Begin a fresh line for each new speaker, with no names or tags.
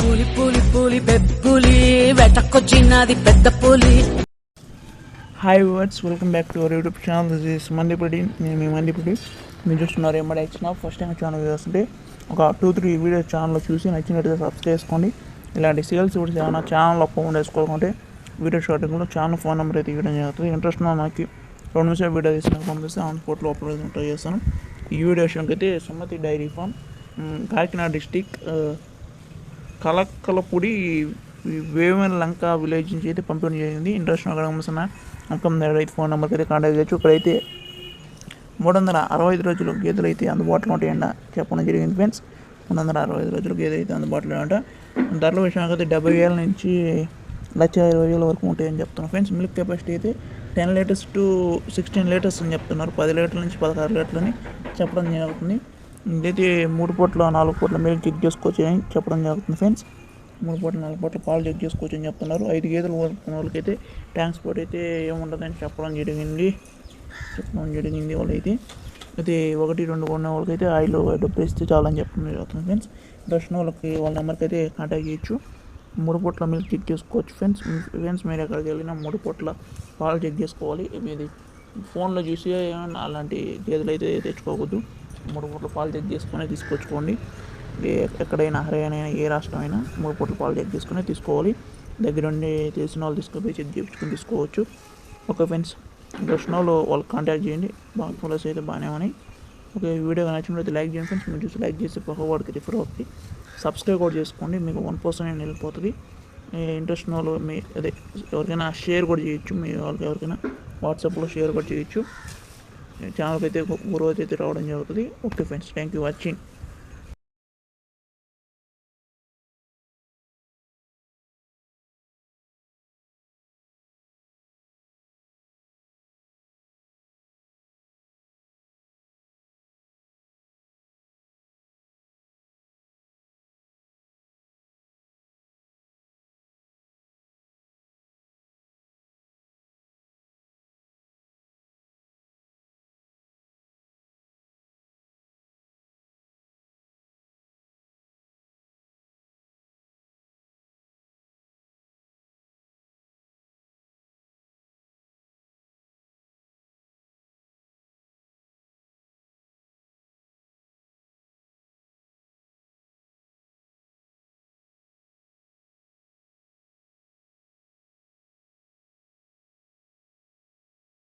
పూలి పూలి పూలి బెబ్బులి వెటకొచ్చినది పెద్ద పూలి.
Hi words, welcome back to our YouTube channel. This is మందిపడి. నేను మీ మందిపడి. మీరు చూస్తున్నారు ఎంబడి యాక్షన్. ఫస్ట్ టైం ఛానల్ చూస్తుంటే ఒక 2-3 వీడియోస్ ఛానల్లో చూసి నచ్చినట్టుగా సబ్స్క్రైబ్ చేసుకోండి. ఇలాంటి సేల్స్ కూడా ఏమైనా ఛానల్ అకౌంట్ వేసుకోవాలంటే వీడియో షార్టింగ్లో ఛానల్ ఫోన్ నెంబర్ అయితే ఇవ్వడం జరుగుతుంది. ఇంట్రెస్ట్ ఉన్న మనకి 2 నిమిషాలు వీడియో తీసిన పంపిస్తే ఆన్ స్పాట్లో అప్లోడ్ ట్రై చేస్తాను. ఈ వీడియో విషయానికి అయితే Sumathi dairy farm, Kakinada district, Kalakkalapudi Veman Lanka village నుంచి అయితే పంపిణీ జరిగింది. ఇంట్రెస్ట్ కనుక అంకం రైతు ఫోన్ నెంబర్కి అయితే కాంటాక్ట్ చేయొచ్చు. ఇక్కడైతే 365 రోజులు గేదెలు అయితే అందుబాటులో ఉంటాయంట చెప్పడం జరిగింది ఫ్రెండ్స్. 365 రోజులు గేదెలు అయితే అందుబాటులో అంట. ధరల విషయానికి అయితే 70,000 నుంచి 1,20,000 వరకు ఉంటాయని చెప్తున్నారు ఫ్రెండ్స్. మిల్క్ కెపాసిటీ అయితే 10 లీటర్స్ టు 16 లీటర్స్ అని చెప్తున్నారు. 10 లీటర్ల నుంచి 16 లీటర్లని చెప్పడం జరుగుతుంది. ఇదైతే 3 పూట్ల 4 పూట్ల మిల్క్ చెక్ చేసుకోవచ్చు అని చెప్పడం జరుగుతుంది ఫ్రెండ్స్. 3 పూట్ల 4 పూట్ల పాలు చెక్ చేసుకోవచ్చు అని చెప్తున్నారు. 5 గేదెలు వాళ్ళకైతే ట్రాన్స్పోర్ట్ అయితే ఏముండదని చెప్పడం జరిగింది. వాళ్ళైతే అయితే 1-2 కొన్న వాళ్ళకైతే ఆయిల్ డబ్బు ఇస్తే చాలని చెప్పడం జరుగుతుంది ఫ్రెండ్స్. దర్శనం వాళ్ళకి వాళ్ళ నెంబర్కి అయితే కాంటాక్ట్ చేయొచ్చు. 3 పూట్ల మిల్క్ చెక్ చేసుకోవచ్చు ఫ్రెండ్స్. మీరు ఎక్కడికి వెళ్ళినా 3 పూట్ల పాలు చెక్ చేసుకోవాలి. ఇది ఫోన్లో చూసి అలాంటి గేదెలు అయితే తెచ్చుకోవద్దు. 3 పూట్ల పాలు చెక్ చేసుకొని తీసుకొచ్చుకోండి. ఎక్కడైనా హర్యానా ఏ రాష్ట్రం అయినా 3 పూట్ల పాలు చెక్ చేసుకుని తీసుకోవాలి. దగ్గరుండి తెలిసిన వాళ్ళు తీసుకుపోయి చెక్ చేయించుకొని తీసుకోవచ్చు. ఓకే ఫ్రెండ్స్, దర్శనం వాళ్ళకి కాంటాక్ట్ చేయండి. బాగా ఫాలోస్ అయితే బాగానే ఉన్నాయి. ఓకే, వీడియో నచ్చినట్లయితే లైక్ చేయండి ఫ్రెండ్స్. మీరు చూసి లైక్ చేసి పక్క వాడికి రిఫర్ అవుతుంది. సబ్స్క్రైబ్ కూడా చేసుకోండి, మీకు 1% వెళ్ళిపోతుంది. ఇంట్రెస్ట్ వాళ్ళు అదే ఎవరికైనా షేర్ కూడా చేయొచ్చు. మీ వాళ్ళకి ఎవరికైనా వాట్సాప్లో షేర్ కూడా చేయొచ్చు. ఛానల్కి అయితే గ్రోత్ అయితే రావడం జరుగుతుంది. Okay friends, thank you watching.